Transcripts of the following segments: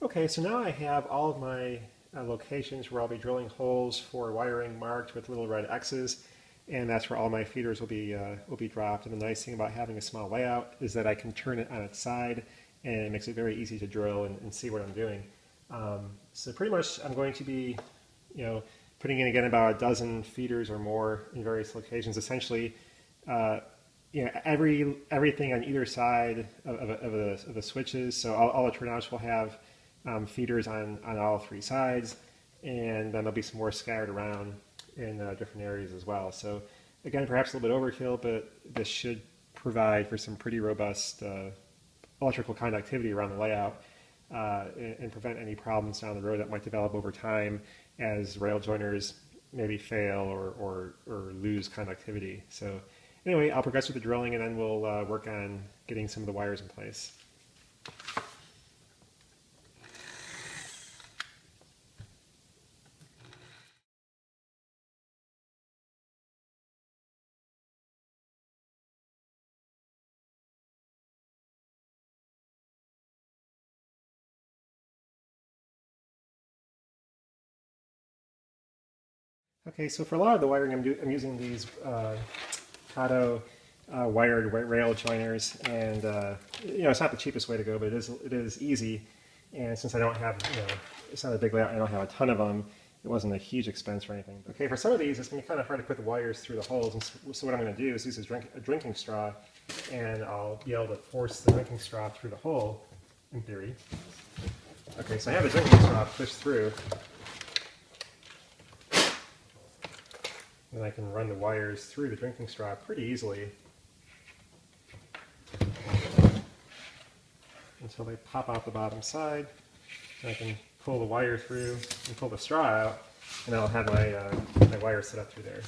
Okay, so now I have all of my locations where I'll be drilling holes for wiring marked with little red X's, and that's where all my feeders will be dropped. And the nice thing about having a small layout is that I can turn it on its side, and it makes it very easy to drill and see what I'm doing. So pretty much I'm going to be, putting in again about a dozen feeders or more in various locations. Essentially, everything on either side of the switches. So all the turnouts will have feeders on all three sides, and then there'll be some more scattered around in different areas as well. So again, perhaps a little bit overkill, but this should provide for some pretty robust electrical conductivity around the layout and prevent any problems down the road that might develop over time as rail joiners maybe fail or lose conductivity. So anyway, I'll progress with the drilling, and then we'll work on getting some of the wires in place. Okay, so for a lot of the wiring, I'm using these Kato wired rail joiners, and it's not the cheapest way to go, but it is easy. And since I don't have, it's not a big layout, I don't have a ton of them. It wasn't a huge expense or anything. Okay, for some of these, it's going to be kind of hard to put the wires through the holes. And so what I'm going to do is use a drinking straw, and I'll be able to force the drinking straw through the hole, in theory. Okay, so I have the drinking straw pushed through. And I can run the wires through the drinking straw pretty easily until they pop out the bottom side. And I can pull the wire through and pull the straw out, and I'll have my wire set up through there.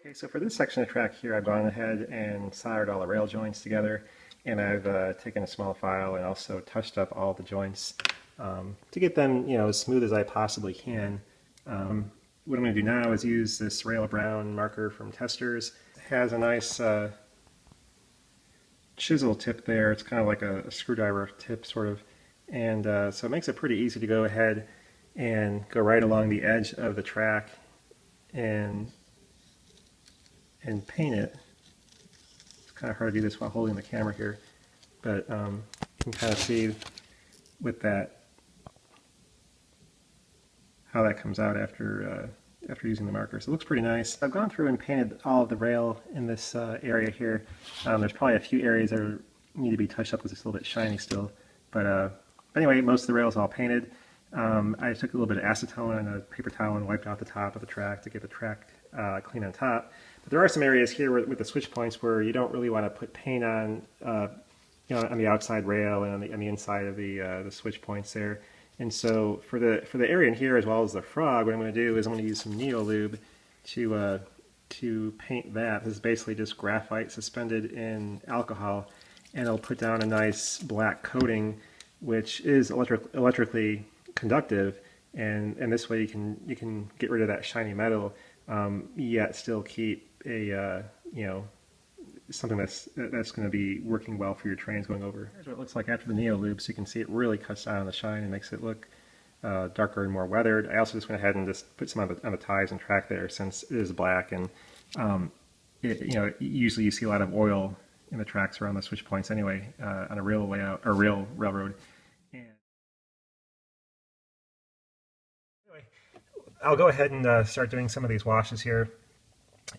Okay, so for this section of track here, I've gone ahead and soldered all the rail joints together, and I've taken a small file and also touched up all the joints to get them, as smooth as I possibly can. What I'm going to do now is use this rail brown marker from Testors. It has a nice chisel tip there. It's kind of like a screwdriver tip, sort of, and so it makes it pretty easy to go ahead and go right along the edge of the track and paint it. It's kind of hard to do this while holding the camera here, but you can kind of see with that how that comes out after using the marker. So it looks pretty nice. I've gone through and painted all of the rail in this area here. There's probably a few areas that need to be touched up because it's a little bit shiny still, but anyway, most of the rail is all painted. I took a little bit of acetone and a paper towel and wiped out the top of the track to get the track clean on top. But there are some areas here with the switch points where you don't really want to put paint on, on the outside rail and on the inside of the switch points there. And so for the area in here as well as the frog, what I'm going to do is I'm going to use some Neolube to paint that. This is basically just graphite suspended in alcohol, and it'll put down a nice black coating, which is electrically conductive, and this way you can get rid of that shiny metal, yet still keep a something that's going to be working well for your trains going over. Here's what it looks like after the Neolube. So you can see it really cuts down on the shine and makes it look darker and more weathered. I also just went ahead and just put some on the ties and track there, since it is black, and usually you see a lot of oil in the tracks around the switch points anyway on a rail layout or rail railroad. I'll go ahead and start doing some of these washes here,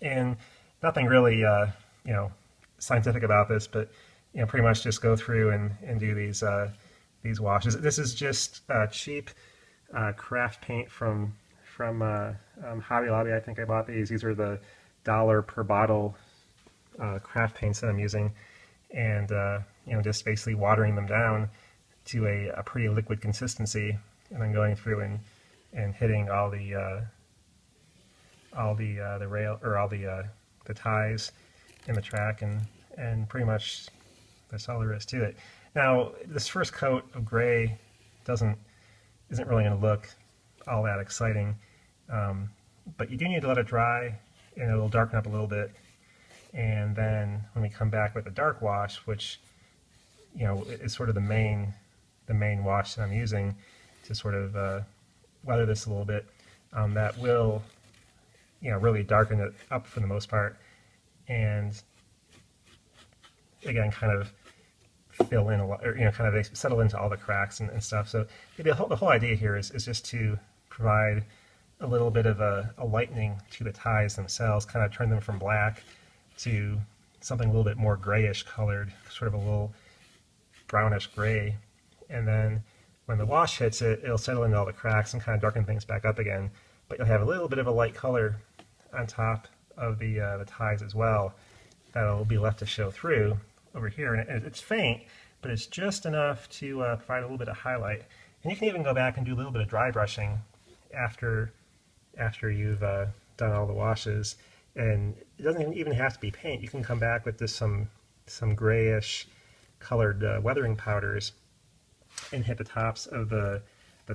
and nothing really scientific about this, but pretty much just go through and do these washes. This is just cheap craft paint from Hobby Lobby. I think I bought these. These are the $1 per bottle craft paints that I'm using, and just basically watering them down to a pretty liquid consistency, and then going through and hitting all the rail, or all the ties in the track, and pretty much that's all there is to it. Now, this first coat of gray isn't really going to look all that exciting, but you do need to let it dry, and it'll darken up a little bit. And then when we come back with a dark wash, which is sort of the main wash that I'm using to sort of weather this a little bit, that will really darken it up for the most part, and again kind of fill in a lot, or kind of settle into all the cracks and stuff. So the whole idea here is just to provide a little bit of a lightening to the ties themselves, kind of turn them from black to something a little bit more grayish colored, sort of a little brownish gray. And then when the wash hits it, it'll settle into all the cracks and kind of darken things back up again. But you'll have a little bit of a light color on top of the ties as well that'll be left to show through over here. And it's faint, but it's just enough to provide a little bit of highlight. And you can even go back and do a little bit of dry brushing after you've done all the washes. And it doesn't even have to be paint. You can come back with just some grayish colored weathering powders and hit the tops of the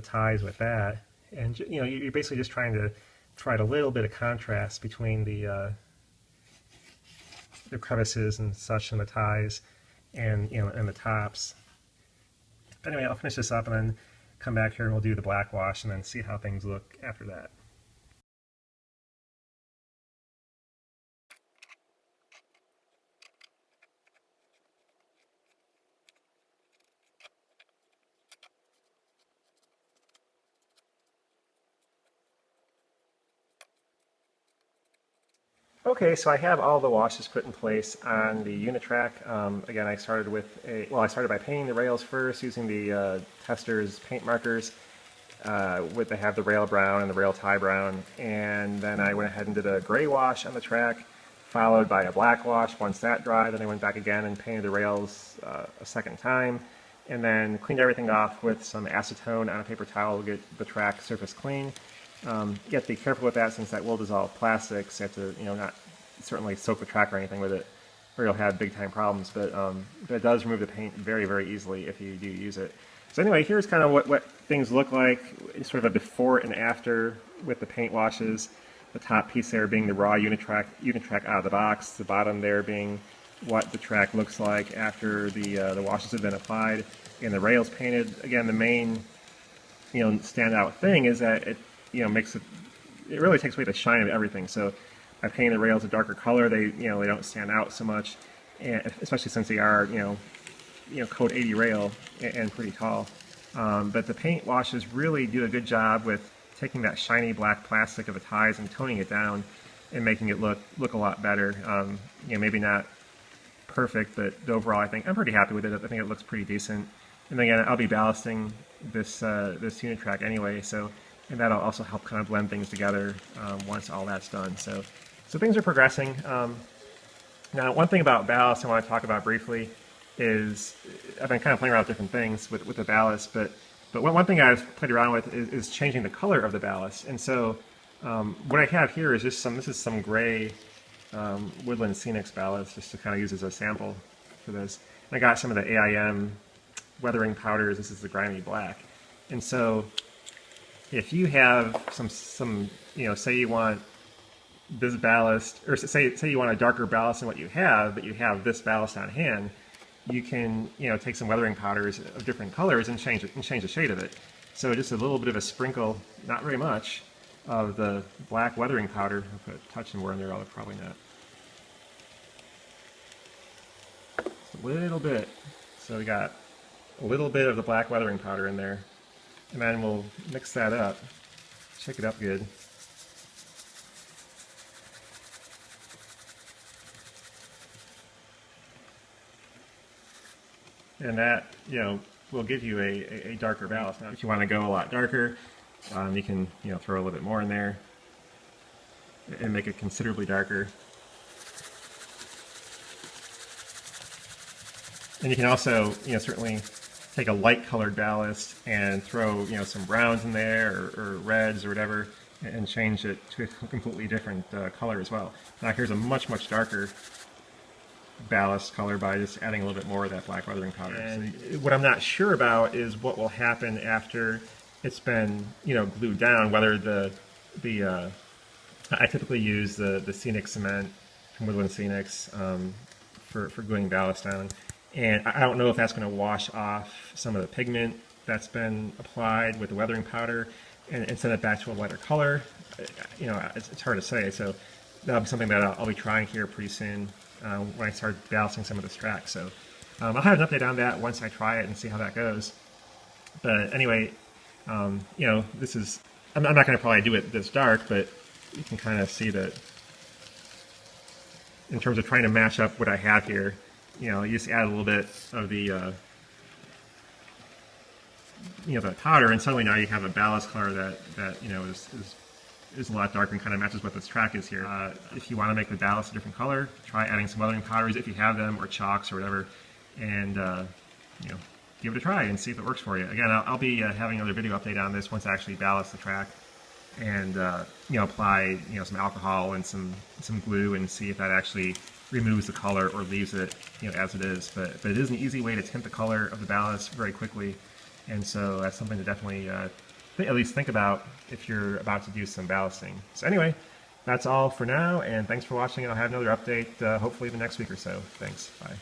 ties with that. And you're basically just trying to provide a little bit of contrast between the crevices and such in the ties and and the tops. But anyway, I'll finish this up and then come back here and we'll do the black wash and then see how things look after that. Okay, so I have all the washes put in place on the Unitrack. Again, I started by painting the rails first using the Testors paint markers. They have the rail brown and the rail tie brown, and then I went ahead and did a gray wash on the track, followed by a black wash. Once that dried, then I went back again and painted the rails a second time, and then cleaned everything off with some acetone on a paper towel to get the track surface clean. You have to be careful with that since that will dissolve plastics. You have to, not certainly soak the track or anything with it, or you'll have big time problems. But it does remove the paint very, very easily if you do use it. So anyway, here's kind of what things look like, sort of a before and after with the paint washes. The top piece there being the raw Unitrack out of the box. The bottom there being what the track looks like after the washes have been applied and the rails painted. Again, the main standout thing is that it it really takes away the shine of everything. So by painting the rails a darker color, they don't stand out so much, and especially since they are code 80 rail and pretty tall. But the paint washes really do a good job with taking that shiny black plastic of the ties and toning it down and making it look a lot better. Maybe not perfect, but overall I'm pretty happy with it. I think it looks pretty decent. And again, I'll be ballasting this Unitrack anyway, and that'll also help kind of blend things together once all that's done. So things are progressing. Now, one thing about ballast I want to talk about briefly is I've been kind of playing around with different things with the ballast, but one thing I've played around with is changing the color of the ballast. And so what I have here is just this is some gray Woodland Scenics ballast, just to kind of use as a sample for this. And I got some of the AIM weathering powders. This is the grimy black. And so if you have some say you want this ballast, or say you want a darker ballast than what you have, but you have this ballast on hand, you can take some weathering powders of different colors and change the shade of it. So just a little bit of a sprinkle, not very much, of the black weathering powder. I'll put a touch more in there, although probably not. Just a little bit. So we got a little bit of the black weathering powder in there. And then we'll mix that up, shake it up good. And that, will give you a darker ballast. Now, if you want to go a lot darker, you can, throw a little bit more in there and make it considerably darker. And you can also, certainly take a light colored ballast and throw some browns in there or reds or whatever and change it to a completely different color as well. Now here's a much darker ballast color by just adding a little bit more of that black weathering powder. And what I'm not sure about is what will happen after it's been, you know, glued down. Whether I typically use the scenic cement from Woodland Scenics for gluing ballast down, and I don't know if that's going to wash off some of the pigment that's been applied with the weathering powder and send it back to a lighter color. You know, it's hard to say. So that'll be something that I'll be trying here pretty soon when I start ballasting some of this track. So I'll have an update on that once I try it and see how that goes. But anyway, you know, this is, I'm not going to probably do it this dark, but you can kind of see that in terms of trying to match up what I have here, you know, you just add a little bit of the, you know, the powder, and suddenly now you have a ballast color that you know is a lot darker and kind of matches what this track is here. If you want to make the ballast a different color, try adding some weathering powders if you have them, or chalks or whatever, and you know, give it a try and see if it works for you. Again, I'll be having another video update on this once I actually ballast the track, and you know, apply, you know, some alcohol and some glue and see if that actually removes the color or leaves it, you know, as it is. But it is an easy way to tint the color of the ballast very quickly, and so that's something to definitely at least think about if you're about to do some ballasting. So anyway, that's all for now, and thanks for watching. I'll have another update hopefully the next week or so. Thanks. Bye.